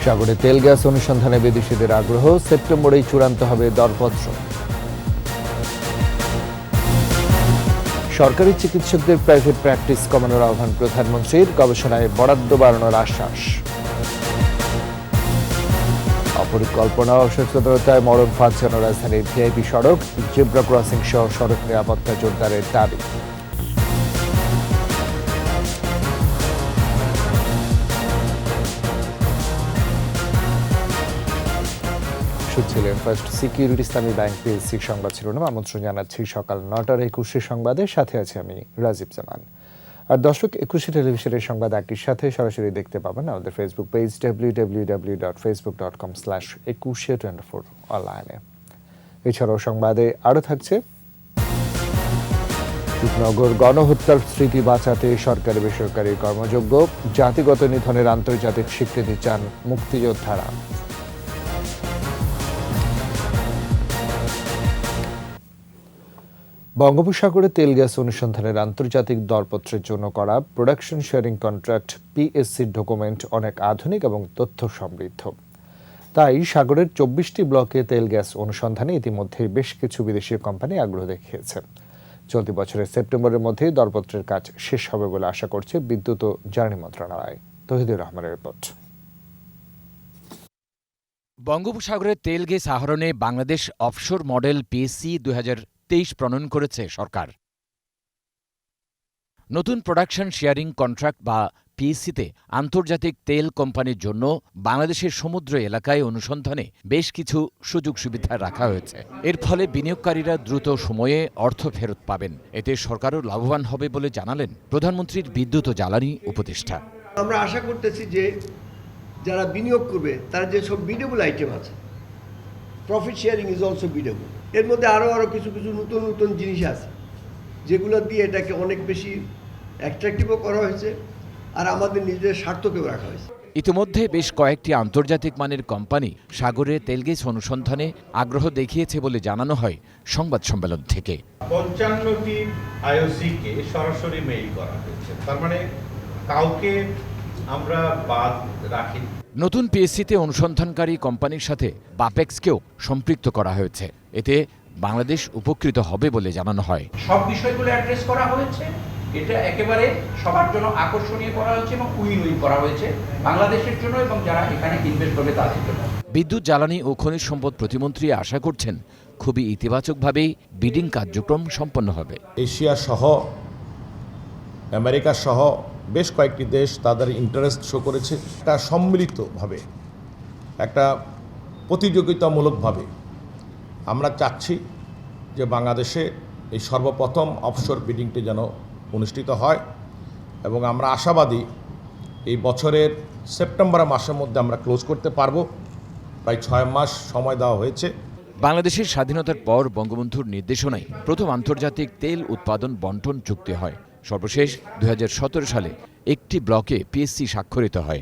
সাগরে তেল গ্যাস অনুসন্ধানে বিদেশিদের আগ্রহ, সেপ্টেম্বরেই চূড়ান্ত হবে দরপত্র। সরকারি চিকিৎসকদের প্রাইভেট প্র্যাকটিস কমানোর আহ্বান প্রধানমন্ত্রীর, গবেষণায় বরাদ্দ বাড়ানোর আশ্বাস। অপরিকল্পনা ও অসচেতনতায় মরণ ফাঁদছে রাজধানীর ভিআইপি সড়ক, জেব্রা ক্রসিং সহ সড়ক নিরাপত্তা জোরদারের দাবি। ছিলেন ফার্স্ট সিকিউরিটি ইসলামী ব্যাংক পিএলসি সংবাদ শিরোনাম। আমন্ত্রণ জানাচ্ছি সকাল 9টার 21 সংবাদের, সাথে আছে আমি রাজীব জামান। আর দর্শক, 21 টেলিভিশনের সংবাদ একটির সাথে সরাসরি দেখতে পাবেন আমাদের ফেসবুক পেজ www.facebook.com/2124 অনলাইনে। এছাড়াও সংবাদে আরও থাকছে, রূপনগর গণহত্যার স্মৃতি বাঁচাতে সরকারি বেসরকারি কর্মযোগ্য, জাতিগত নিধনের আন্তর্জাতিক স্বীকৃতি চান মুক্তিযোদ্ধারা। বঙ্গোপসাগরে তেল গ্যাস অনুসন্ধানের আন্তর্জাতিক দরপত্রের জন্য করা প্রোডাকশন শেয়ারিং কন্ট্রাক্ট পিএসসির ডকুমেন্ট অনেক আধুনিক এবং তথ্য সমৃদ্ধ। তাই সাগরের 24টি ব্লকে তেল গ্যাস অনুসন্ধানে ইতিমধ্যে বেশ কিছু বিদেশি কোম্পানি আগ্রহ দেখিয়েছে। চলতি বছরের সেপ্টেম্বরের মধ্যেই দরপত্রের কাজ শেষ হবে বলে আশা করছে বিদ্যুৎ ও জ্বালানি মন্ত্রণালয়। তহিদুর রহমানের রিপোর্ট। বঙ্গোপসাগরে তেল গ্যাস আহরণে বাংলাদেশ অফশোর মডেল পিএসসি 2023 প্রণয়ন করেছে সরকার। নতুন প্রোডাকশন শেয়ারিং কন্ট্রাক্ট বা পিএসসিতে আন্তর্জাতিক তেল কোম্পানির জন্য বাংলাদেশের সমুদ্র এলাকায় অনুসন্ধানে বেশ কিছু সুযোগ সুবিধা রাখা হয়েছে। এর ফলে বিনিয়োগকারীরা দ্রুত সময়ে অর্থ ফেরত পাবেন। এতে সরকারও লাভবান হবে বলে জানালেন প্রধানমন্ত্রীর বিদ্যুৎ ও জ্বালানি উপদেষ্টা। আমরা আশা করতেছি যে যারা বিনিয়োগ করবে তারা যে সব বিডেবল আইটেম আছে, প্রফিট শেয়ারিং ইজ অলসো বিডেবল। এর মধ্যে আরও কিছু নতুন নতুন জিনিস আছে যেগুলো দিয়ে এটাকে অনেক বেশি অ্যাট্রাকটিভও করা হয়েছে আর আমাদের নিজেদের স্বার্থকেও রাখা হয়েছে। ইতিমধ্যে বেশ কয়েকটি আন্তর্জাতিক মানের কোম্পানি সাগরে তেল গ্যাস অনুসন্ধানে আগ্রহ দেখিয়েছে বলে জানানো হয় সংবাদ সম্মেলন থেকে। 55টি আইওসিকে সরাসরি মেইল করা হয়েছে, তার মানে কাউকে আমরা বাদ রাখি। নতুন পিএসসিতে অনুসন্ধানকারী কোম্পানির সাথে বাপেক্সকেও সম্পৃক্ত করা হয়েছে। এতে বাংলাদেশ উপকৃত হবে বলে জানানো হয়। সব বিষয়গুলো অ্যাড্রেস করা হয়েছে, এটা একেবারে সবার জন্য আকর্ষণীয় করা হয়েছে এবং উইন উইন করা হয়েছে বাংলাদেশের জন্য এবং যারা এখানে ইনভেস্ট করবে তাদের জন্য। বিদ্যুৎ, জ্বালানি ও খনিজ সম্পদ প্রতিমন্ত্রী আশা করছেন খুবই ইতিবাচকভাবেই বিডিং কার্যক্রম সম্পন্ন হবে। এশিয়া সহ আমেরিকা সহ বেশ কয়েকটি দেশ তাদের ইন্টারেস্ট শো করেছে। একটা সম্মিলিতভাবে, একটা প্রতিযোগিতামূলকভাবে আমরা চাচ্ছি যে বাংলাদেশে এই সর্বপ্রথম অফশোর বিডিংটি যেন অনুষ্ঠিত হয় এবং আমরা আশাবাদী এই বছরের সেপ্টেম্বর মাসের মধ্যে আমরা ক্লোজ করতে পারবো। প্রায় 6 মাস সময় দেওয়া হয়েছে। বাংলাদেশের স্বাধীনতার পর বঙ্গবন্ধুর নির্দেশনায় প্রথম আন্তর্জাতিক তেল উৎপাদন বন্টন চুক্তি হয়। সর্বশেষ 2017 সালে একটি ব্লকে পিএসসি স্বাক্ষরিত হয়।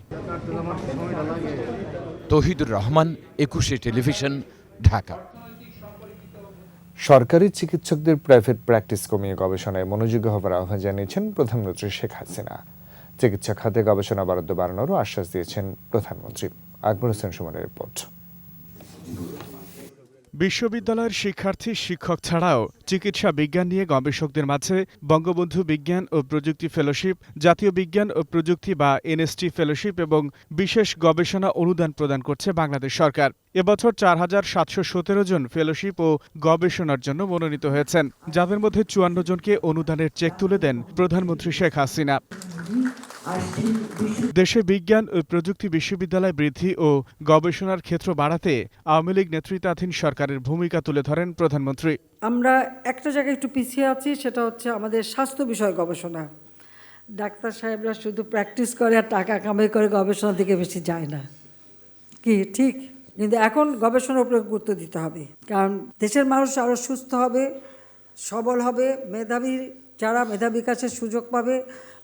তহিদুর রহমান, 21 টেলিভিশন, ঢাকা। সরকারি চিকিৎসকদের প্রাইভেট প্র্যাকটিস কমিয়ে গবেষণায় মনোযোগী হবার আহ্বান জানিয়েছেন প্রধানমন্ত্রী শেখ হাসিনা। চিকিৎসা খাতে গবেষণা বরাদ্দ বাড়ানোরও আশ্বাস দিয়েছেন প্রধানমন্ত্রী। আকবর হোসেন সুমনের রিপোর্ট। বিশ্ববিদ্যালয়ের শিক্ষার্থী, শিক্ষক ছাড়াও চিকিৎসা বিজ্ঞান নিয়ে গবেষকদের মাঝে বঙ্গবন্ধু বিজ্ঞান ও প্রযুক্তি ফেলোশিপ, জাতীয় বিজ্ঞান ও প্রযুক্তি বা এনএসটি ফেলোশিপ এবং বিশেষ গবেষণা অনুদান প্রদান করছে বাংলাদেশ সরকার। এবছর 4717 জন ফেলোশিপ ও গবেষণার জন্য মনোনীত হয়েছেন, যাদের মধ্যে 54 জনকে অনুদানের চেক তুলে দেন প্রধানমন্ত্রী শেখ হাসিনা। দেশে বিজ্ঞান ও প্রযুক্তি বিশ্ববিদ্যালয় বৃদ্ধি ও গবেষণার ক্ষেত্র বাড়াতে আওয়ামী লীগ নেতৃত্বাধীন সরকারের ভূমিকা তুলে ধরেন প্রধানমন্ত্রী। আমরা একটা জায়গায় একটু পিছিয়ে আছি, সেটা হচ্ছে আমাদের স্বাস্থ্য বিষয় গবেষণা। ডাক্তার সাহেবরা শুধু প্র্যাকটিস করে আর টাকা কামাই করে, গবেষণার দিকে বেশি যায় না, কি ঠিক? কিন্তু এখন গবেষণার উপরে গুরুত্ব দিতে হবে, কারণ দেশের মানুষ আরও সুস্থ হবে, সবল হবে, যারা মেধা বিকাশের সুযোগ পাবে।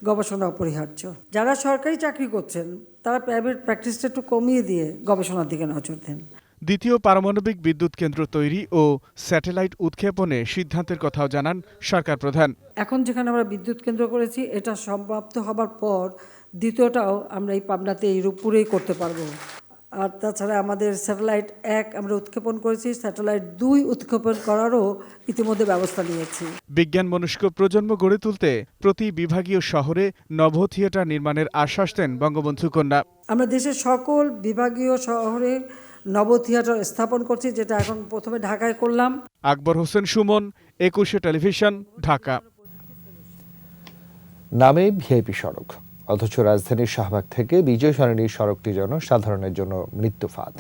গবেষণা অপরিহার্য। যারা সরকারি চাকরি করছেন তারা প্রাইভেট প্র্যাকটিসটা একটু কমিয়ে দিয়ে গবেষণার দিকে নজর দেন। দ্বিতীয় পারমাণবিক বিদ্যুৎ কেন্দ্র তৈরি ও স্যাটেলাইট উৎক্ষেপণে সিদ্ধান্তের কথাও জানান সরকার প্রধান। এখন যেখানে আমরা বিদ্যুৎ কেন্দ্র করেছি, এটা সমাপ্ত হবার পর দ্বিতীয়টাও আমরা এই পাবনাতে এই রূপপুরেই করতে পারবো। আর তাছাড়া আমাদের স্যাটেলাইট 1 আমরা উৎক্ষেপণ করেছি, স্যাটেলাইট 2 উৎক্ষেপণ করারও ইতিমধ্যে ব্যবস্থা নিয়েছি। বিজ্ঞান মনস্ক প্রজন্ম গড়ে তুলতে প্রতি বিভাগীয় শহরে নভ থিয়েটার নির্মাণের আশ্বাস দেন বঙ্গবন্ধু কন্যা। আমরা দেশের সকল বিভাগীয় শহরে নব থিয়েটার স্থাপন করছি, যেটা এখন প্রথমে ঢাকায় করলাম। আকবর হোসেন সুমন, 21 টেলিভিশন, ঢাকা। নামে ভিআইপি সড়ক, অথচ রাজধানীর শাহবাগ থেকে বিজয় সরণি সড়কটি যেন সাধারণের জন্য মৃত্যু ফাঁদ।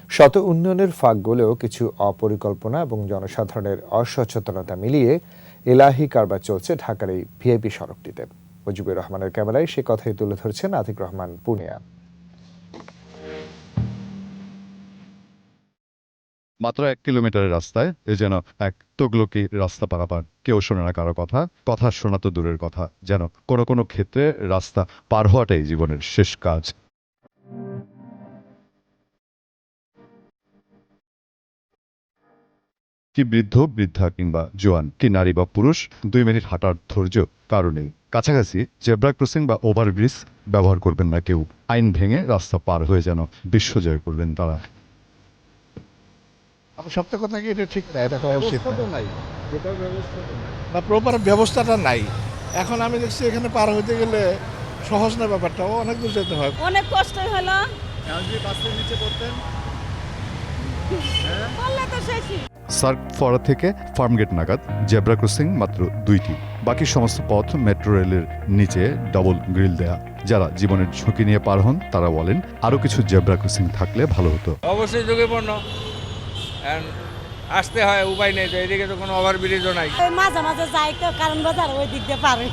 শত উন্নয়নের ফাঁকগুলোও কিছু অপরিকল্পনা এবং জনসাধারণের অসচেতনতা মিলিয়ে এলাহি কারবার চলছে ঢাকার এই ভিআইপি সড়কটিতে। মুজিবুর রহমানের ক্যামেরায় সে কথাই তুলে ধরছেন আতিক রহমান পুনিয়া। মাত্র 1 কিলোমিটারের রাস্তায় এ যেন এক তোগলকি রাস্তা পারাপার। কেউ শোনে না কারো কথা শোনা তো দূরের কথা, যেন কোনো কোনো ক্ষেত্রে রাস্তা পার হওয়াটাই জীবনের শেষ কাজ। কি বৃদ্ধ বৃদ্ধা কিংবা জোয়ান, কি নারী বা পুরুষ, 2 মিনিট হাঁটার ধৈর্য কারো নেই। কাছাকাছি জেব্রা ক্রসিং বা ওভারব্রিজ ব্যবহার করবেন না কেউ। আইন ভেঙে রাস্তা পার হয়ে যেন বিশ্বজয় করবেন তারা। সত্য কথা কি, এটা ঠিক না, এটা করা উচিত না, প্রপার ব্যবস্থাটা নাই। এখন আমি দেখছি এখানে পার হইতে গেলে সহজ না ব্যাপারটা, অনেক দূর যেতে হয়, অনেক কষ্ট হলো। সার্ক ফোয়ারা থেকে ফার্মগেট নাগাদ জেব্রা ক্রসিং মাত্র 2টি, বাকি সমস্ত পথ মেট্রো রেলের নিচে ডবল গ্রিল দেয়া। যারা জীবনের ঝুঁকি নিয়ে পার হন তারা বলেন আরো কিছু জেব্রা ক্রসিং থাকলে ভালো হতো। অবশ্যই ঝুঁকিপূর্ণ, আসতে হয়, উপায় নেই, এদিকে তো কোনো ওভারব্রিজও নাই। মাঝে মাঝে যাই তো, কারণ বাজার ওই দিক দিয়ে পারে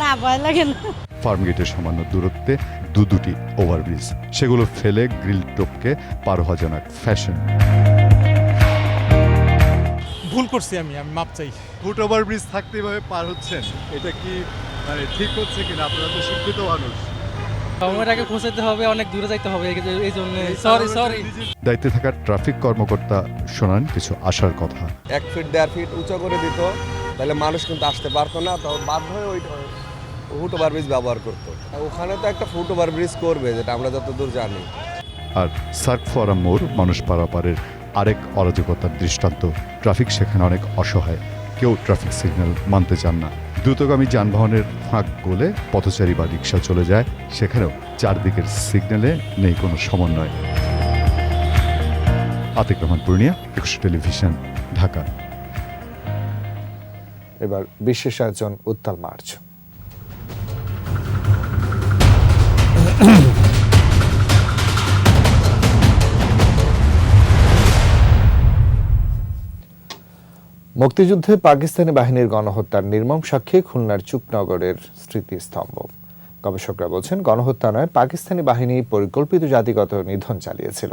না, ভয় লাগে না। ফার্মগেটের সামান্য দূরত্বে দুটি ওভারব্রিজ, সেগুলো ফেলে গ্রিল টপকে পার হওয়া যেন এক ফ্যাশন। ভুল করছি, আমি মাপ চাই। ফুট ওভারব্রিজ থাকতে এভাবে পার হচ্ছেন, এটা কি মানে ঠিক হচ্ছে কিনা? আপনারা তো শিক্ষিত মানুষ। সময়টাকে পৌঁছাতে হবে, অনেক দূরে যাইতে হবে, এই জন্য সরি। দায়িত্বে থাকা ট্রাফিক কর্মকর্তা শোনান কিছু আশার কথা। 1 ফিট 1.5 ফিট উঁচু করে দিত, তাহলে মানুষ কিন্তু আসতে পারতো না, তো বাধ্য হয়ে ওই ফুট ওভারব্রিজ ব্যবহার করতো। ওখানে তো একটা ফুট ওভারব্রিজ করবে, যেটা আমরা যতদূর জানি। আর সার্ক ফোয়ারা মোড় মানুষ পারাপারের আরেক অরাজকতার দৃষ্টান্ত। ট্রাফিক সেখানে অনেক অসহায়, কেউ ট্রাফিক সিগন্যাল মানতে চান না। দ্রুতগামী যানবাহনের ফাঁক গলে পথচারী বা রিক্সা চলে যায়, সেখানেও চারদিকের সিগন্যালে নেই কোনো সমন্বয়। আতিক রহমান পূর্ণিয়া, 21 টেলিভিশন, ঢাকা। এবার বিশেষ আয়োজন উত্তাল মার্চ। মুক্তিযুদ্ধে পাকিস্তানি বাহিনীর গণহত্যার নির্মম সাক্ষী খুলনার চুকনগরের স্মৃতিস্তম্ভ। গবেষকরা বলছেন, গণহত্যা নয়, পাকিস্তানি বাহিনী পরিকল্পিত জাতিগত নিধন চালিয়েছিল।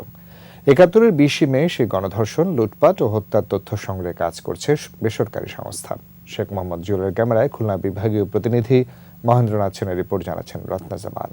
৭১-এর 20 মে সেই গণধর্ষণ, লুটপাট ও হত্যার তথ্য সংগ্রহে কাজ করছে বেসরকারি সংস্থা। শেখ মোহাম্মদ জুয়েলের ক্যামেরায় খুলনা বিভাগীয় প্রতিনিধি মহেন্দ্রনাথ সেনের রিপোর্ট, জানাচ্ছেন রত্না জামান।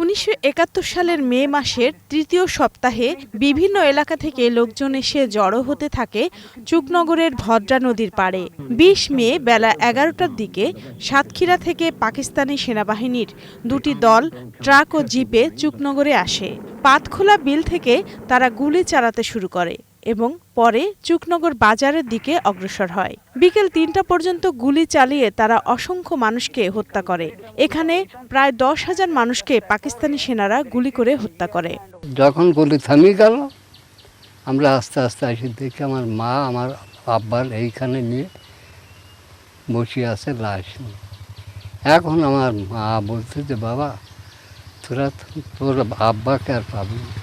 ১৯৭১ সালের মে মাসের ৩য় সপ্তাহে বিভিন্ন এলাকা থেকে লোকজন এসে জড়ো হতে থাকে চুকনগরের ভদ্রা নদীর পাড়ে। ২০ মে বেলা ১১টার দিকে সাতক্ষীরা থেকে পাকিস্তানি সেনাবাহিনীর 2টি দল ট্রাক ও জিপে চুকনগরে আসে। পাতখোলা বিল থেকে তারা গুলি চালাতে শুরু করে এবং পরে চুকনগর বাজারের দিকে অগ্রসর হয়। বিকেল ৩টা পর্যন্ত গুলি চালিয়ে তারা অসংখ্য মানুষকে হত্যা করে। এখানে প্রায় ১০,০০০ মানুষকে পাকিস্তানি সেনারা গুলি করে হত্যা করে। যখন গুলি থামিয়ে গেল, আমরা আস্তে আস্তে এসে দেখি আমার মা আমার আব্বার এইখানে নিয়ে বসে আছে লাশ। এখন আমার মা বলছে যে বাবা, তোর আব্বাকে আর পাবি না,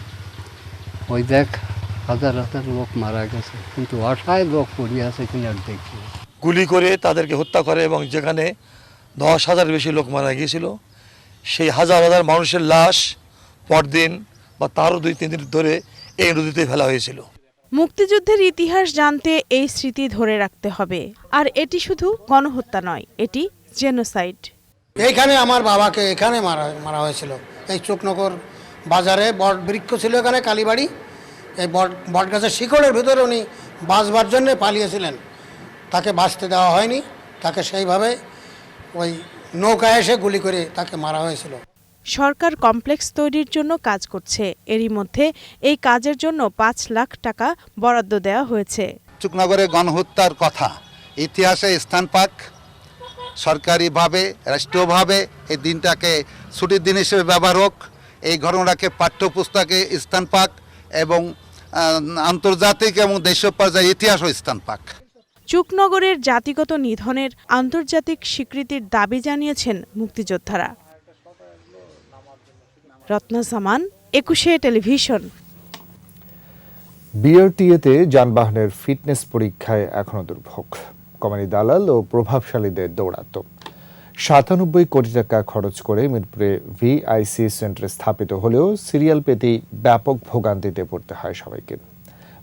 ওই দেখ হাজার হাজার লোক মারা গেছে, কিন্তু অসহায় লোক পড়ে আছে কিনা দেখি। গুলি করে তাদেরকে হত্যা করে এবং যেখানে 10,000 বেশি লোক মারা গিয়েছিল, সেই হাজার হাজার মানুষের লাশ পরদিন বা তারও 2-3 দিন ধরে এই নদীতে ফেলা হয়েছিল। মুক্তিযুদ্ধের ইতিহাস জানতে এই স্মৃতি ধরে রাখতে হবে। আর এটি শুধু গণহত্যা নয়, এটি জেনোসাইড। এইখানে আমার বাবাকে এখানে মারা হয়েছিল। এই চুকনগর বাজারে বট বৃক্ষ ছিল, এখানে কালীবাড়ি, এই বট গাছের শিকড়ের ভিতরে উনি বাঁচবার জন্যে পালিয়েছিলেন। তাকে বাঁচতে দেওয়া হয়নি, তাকে সেইভাবে ওই নৌকা এসে গুলি করে তাকে মারা হয়েছিল। সরকার কমপ্লেক্স তৈরির জন্য কাজ করছে। এরই মধ্যে এই কাজের জন্য ৫ লাখ টাকা বরাদ্দ দেওয়া হয়েছে। চুকনগরে গণহত্যার কথা ইতিহাসে স্থান পাক, সরকারিভাবে রাষ্ট্রীয়ভাবে এই দিনটাকে ছুটির দিন হিসেবে ব্যবহার হোক, এই ঘটনাটাকে পাঠ্যপুস্তকে স্থান পাক এবং আন্তর্জাতিক এবং দেশীয় পর্যায়ে ইতিহাসও স্থান পাক। চুকনগরের জাতিগত নিধনের আন্তর্জাতিক স্বীকৃতির দাবি জানিয়েছেন মুক্তিযোদ্ধারা। রত্না সামান, ২১শে টেলিভিশন। বিআরটিএতে যানবাহনের ফিটনেস পরীক্ষায় এখনো দুর্ভোগ, কমেনি দালাল ও প্রভাবশালীদের দৌরাত্ম। ৯৭ কোটি টাকা খরচ করে মিরপুরে ভিআইসি সেন্টার স্থাপিত হলেও সিরিয়াল পেতেই ব্যাপক ভোগান্তিতে পড়তে হয় সবাইকে।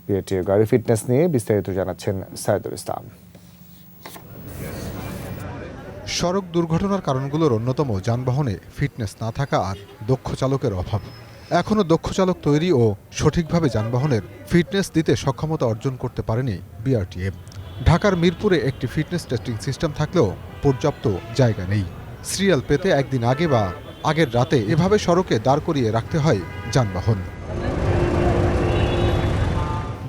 বিআরটিএ গাড়ি ফিটনেস নিয়ে বিস্তারিত জানাচ্ছেন সাইদুল ইসলাম। সড়ক দুর্ঘটনার কারণগুলোর অন্যতম যানবাহনে ফিটনেস না থাকা আর দক্ষ চালকের অভাব। এখনও দক্ষ চালক তৈরি ও সঠিকভাবে যানবাহনের ফিটনেস দিতে সক্ষমতা অর্জন করতে পারেনি বিআরটিএ। ঢাকার মিরপুরে একটি ফিটনেস টেস্টিং সিস্টেম থাকলেও পর্যাপ্ত জায়গা নেই। সিরিয়াল পেতে একদিন আগে বা আগের রাতে এভাবে সড়কে দাঁড় করিয়ে রাখতে হয় যানবাহন।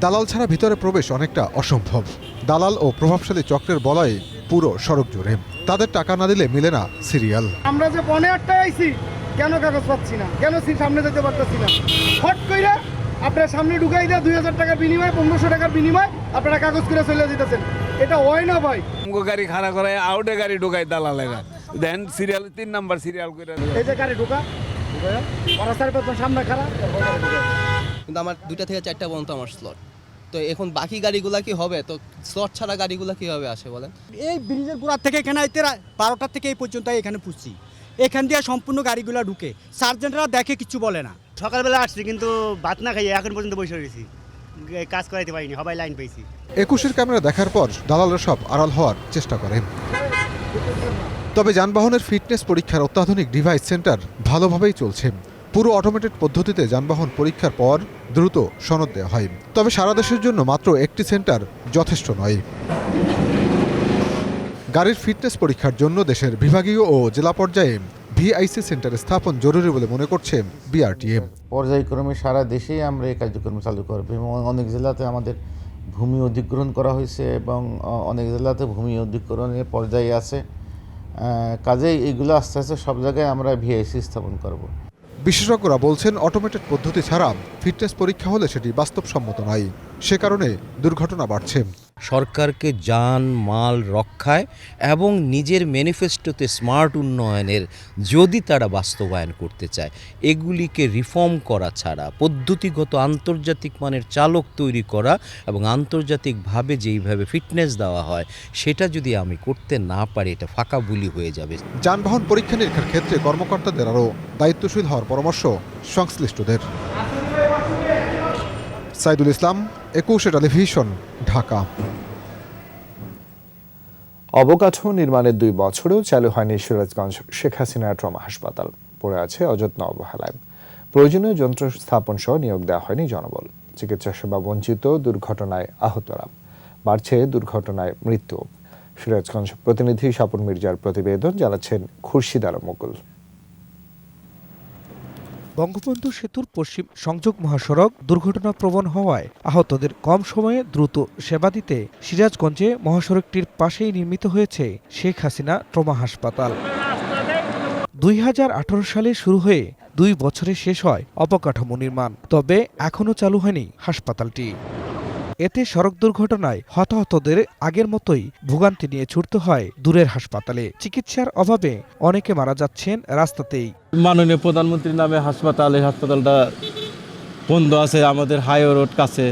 দালাল ছাড়া ভিতরে প্রবেশ অনেকটা অসম্ভব। দালাল ও প্রভাবশালী চক্রের বলয়ে পুরো সড়ক জুড়ে তাদের টাকা না দিলে মিলে না সিরিয়াল। আমরা যে ১৫টায় আইছি, কেন কাগজ পাচ্ছি না, কেন সামনে যেতে পারতেছি না, হট কইরা আপনার সামনে ঢুকাই দেয় ২০০০ টাকার বিনিময়ে, ১৫০০ টাকার বিনিময়ে আপনারা কাগজ করে চলে যেতেছেন। এটা হয় না ভাই। গাড়ি খাড়া করে আউটে গাড়ি ঢুকাই দালালেরা, দেন সিরিয়াল ৩ নাম্বার সিরিয়াল করে এই যে গাড়ি ঢুকা ওরা সামনে খাড়া। কিন্তু আমার ২টা থেকে ৪টা পর্যন্ত আমার স্লট, তো এখন বাকি গাড়িগুলা কি হবে? তো স্লট ছাড়া গাড়িগুলা কিভাবে আসে বলেন? এই ব্রিজের গোড়া থেকে এখানে আইতে ১২টা থেকে এই পর্যন্ত এখানে পুষছি, এখান দিয়ে সম্পূর্ণ গাড়িগুলো ঢুকে, সার্জেন্টরা দেখে কিছু বলে না। সকালবেলা আসছি কিন্তু ভাত না খাইয়ে এখন পর্যন্ত বসে রয়েছি, কাজ করাইতে পারিনি, সবাই লাইন পেয়েছি। ২১-এর ক্যামেরা দেখার পর দালালরা সব আড়াল হওয়ার চেষ্টা করেন। তবে যানবাহনের ফিটনেস পরীক্ষার অত্যাধুনিক ডিভাইস সেন্টার ভালোভাবেই চলছে। পুরো অটোমেটেড পদ্ধতিতে যানবাহন পরীক্ষার পর দ্রুত সনদ দেওয়া হয়। তবে সারা দেশের জন্য মাত্র একটি সেন্টার যথেষ্ট নয়। গাড়ির ফিটনেস পরীক্ষার জন্য দেশের বিভাগীয় ও জেলা পর্যায়ে ভিআইসি সেন্টার স্থাপন জরুরি বলে মনে করছে বিআরটিএ। পর্যায়ক্রমে সারা দেশেই আমরা এই কার্যক্রম চালু করব এবং অনেক জেলাতে আমাদের ভূমি অধিগ্রহণ করা হয়েছে এবং অনেক জেলাতে ভূমি অধিগ্রহণের পর্যায়ে আছে। কাজেই এগুলো আস্তে আস্তে সব জায়গায় আমরা ভিআইসি স্থাপন করব। বিশেষজ্ঞরা বলছেন অটোমেটেড পদ্ধতি ছাড়া ফিটনেস পরীক্ষা হলে সেটি বাস্তবসম্মত নয়, সে কারণে দুর্ঘটনা বাড়ছে। সরকারকে যান মাল রক্ষায় এবং নিজের ম্যানিফেস্টোতে স্মার্ট উন্নয়নের যদি তারা বাস্তবায়ন করতে চায়, এগুলিকে রিফর্ম করা ছাড়া পদ্ধতিগত আন্তর্জাতিক মানের চালক তৈরি করা এবং আন্তর্জাতিকভাবে যেইভাবে ফিটনেস দেওয়া হয় সেটা যদি আমি করতে না পারি, এটা ফাঁকা বুলি হয়ে যাবে। যানবাহন পরীক্ষা নিরীক্ষার ক্ষেত্রে কর্মকর্তাদের আরও দায়িত্বশীল হওয়ার পরামর্শ সংশ্লিষ্টদের। সাইদুল ইসলাম, ২১শে টেলিভিশন, ঢাকা। অবকাঠামো নির্মাণের ২ বছরেও চালু হয়নি সিরাজগঞ্জ শেখ হাসিনা ট্রমা হাসপাতাল, পড়ে আছে অযত্ন অবহেলায়। প্রয়োজনীয় যন্ত্র স্থাপন সহ নিয়োগ দেওয়া হয়নি জনবল। চিকিৎসা সেবা বঞ্চিত, দুর্ঘটনায় আহতরা, বাড়ছে দুর্ঘটনায় মৃত্যু। সিরাজগঞ্জ প্রতিনিধি স্বপন মির্জার প্রতিবেদন, জানাচ্ছেন খুরশিদ আলম মুকুল। বঙ্গবন্ধু সেতুর পশ্চিম সংযোগ মহাসড়ক দুর্ঘটনাপ্রবণ হওয়ায় আহতদের কম সময়ে দ্রুত সেবা দিতে সিরাজগঞ্জে মহাসড়কটির পাশেই নির্মিত হয়েছে শেখ হাসিনা ট্রমা হাসপাতাল। ২০১৮ সালে শুরু হয়ে ২ বছরে শেষ হয় অবকাঠামো নির্মাণ, তবে এখনও চালু হয়নি হাসপাতালটি। এতে সড়ক দুর্ঘটনায় হতাহতদের আগের মতোই ভোগান্তি নিয়ে ছুটতে হয় দূরের হাসপাতালে। চিকিৎসার অভাবে অনেকে মারা যাচ্ছেন রাস্তাতেই। মাননীয় প্রধানমন্ত্রীর নামে হাসপাতাল, এই হাসপাতালটা বন্ধ আছে আমাদের হাইওয়ে রোড কাছে।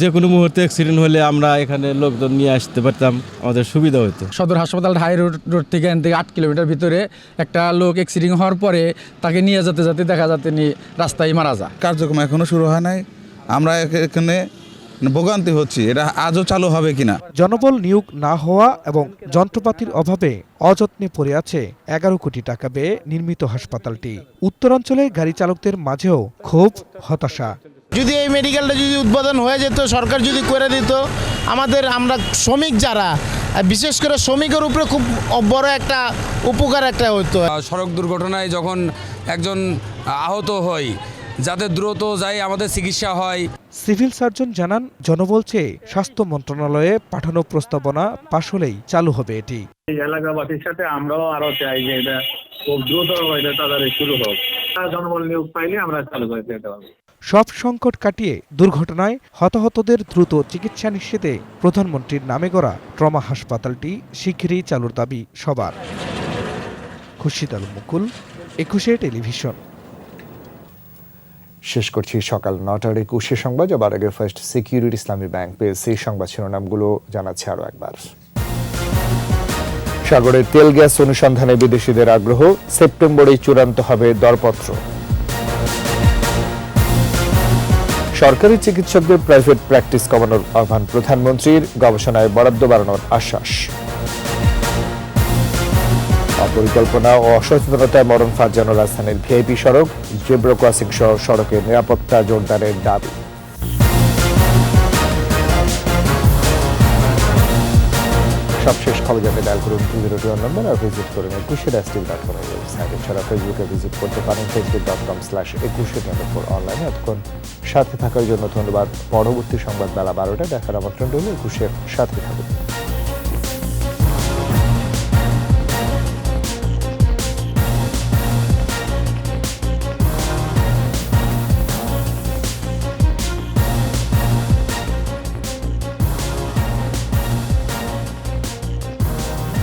যে কোনো মুহূর্তে অ্যাক্সিডেন্ট হলে আমরা এখানে লোকজন নিয়ে আসতে পারতাম, আমাদের সুবিধা হতো। সদর হাসপাতাল হাই রোড থেকে 8 কিলোমিটার ভিতরে একটা লোক অ্যাক্সিডেন্ট হওয়ার পরে তাকে নিয়ে যেতে যেতে দেখা যাতে রাস্তায় মারা যায়। কার্যক্রম এখনো শুরু হয় নাই, আমরা এখানে ভোগান্তি হচ্ছি, এটা আজও চালু হবে কিনা। জনবল নিয়োগ না হওয়া এবং যন্ত্রপাতির অভাবে অযত্নে পড়ে আছে 11 কোটি টাকা ব্যয়ে নির্মিত হাসপাতালটি। উত্তরাঞ্চলে গাড়ি চালকদের মাঝেও ক্ষোভ, হতাশা। যদি এই মেডিকেলটা যদি উদ্বোধন হয়ে যেত, সরকার যদি করে দিত, আমরা শ্রমিক যারা আর বিশেষ করে শ্রমিকের উপরে খুব বড় একটা উপকার একটা হতো। সড়ক দুর্ঘটনায় যখন একজন আহত হয় যাতে দ্রুত যাই আমাদের চিকিৎসা হয়। সিভিল সার্জন জানান, জনবল চেয়ে স্বাস্থ্য মন্ত্রণালয়ে পাঠানো প্রস্তাবনা পাশ হলেই চালু হবে এটি। এলাকাবাসীর সাথে আমরাও আরো চাই যে এটা খুব দ্রুত এটা তাড়াতাড়ি শুরু হোক। জনবল নিয়োগ পাইলে আমরা চালু করে দিতে পারবো। সব সংকট কাটিয়ে দুর্ঘটনায় হতাহতদের দ্রুত চিকিৎসা নিশ্চিতে প্রধানমন্ত্রীর নামে গড়া ট্রমা হাসপাতালটি শিগগিরই চালুর দাবি সবার। খুরশিদ আলম মুকুল, 21 টেলিভিশন। শেষ করছি সকাল 9টার 21 সংবাদ। যাবার আগে ফার্স্ট সিকিউরিটি ইসলামী ব্যাংক পেয়েছে সংবাদ শিরোনামগুলো জানাচ্ছে আরো একবার। সাগরের তেল গ্যাস অনুসন্ধানে বিদেশিদের আগ্রহ, সেপ্টেম্বরেই চূড়ান্ত হবে দরপত্র। সরকারি চিকিৎসকদের প্রাইভেট প্র্যাকটিস কমানোর আহ্বান প্রধানমন্ত্রীর, গবেষণায় বরাদ্দ বাড়ানোর আশ্বাস। অপরিকল্পনা ও অসচেতনতায় মরণ ফাঁদ যেন রাজধানীর ভিআইপি সড়ক, জেব্রা ক্রসিং সহ সড়কের নিরাপত্তা জোরদারের দাবি। সবশেষ খবর জানতে ডায়াল করুন 202 নম্বর আর ভিজিট করুন 21.tv.com ওয়েবসাইট। এছাড়া ফেসবুকে ভিজিট করতে পারেন facebook.com/2124 অনলাইনে। এতক্ষণ সাথে থাকার জন্য ধন্যবাদ। পরবর্তী সংবাদ বেলা 12টায় দেখার আমন্ত্রণ রইল। 21-এর সাথে থাকুন।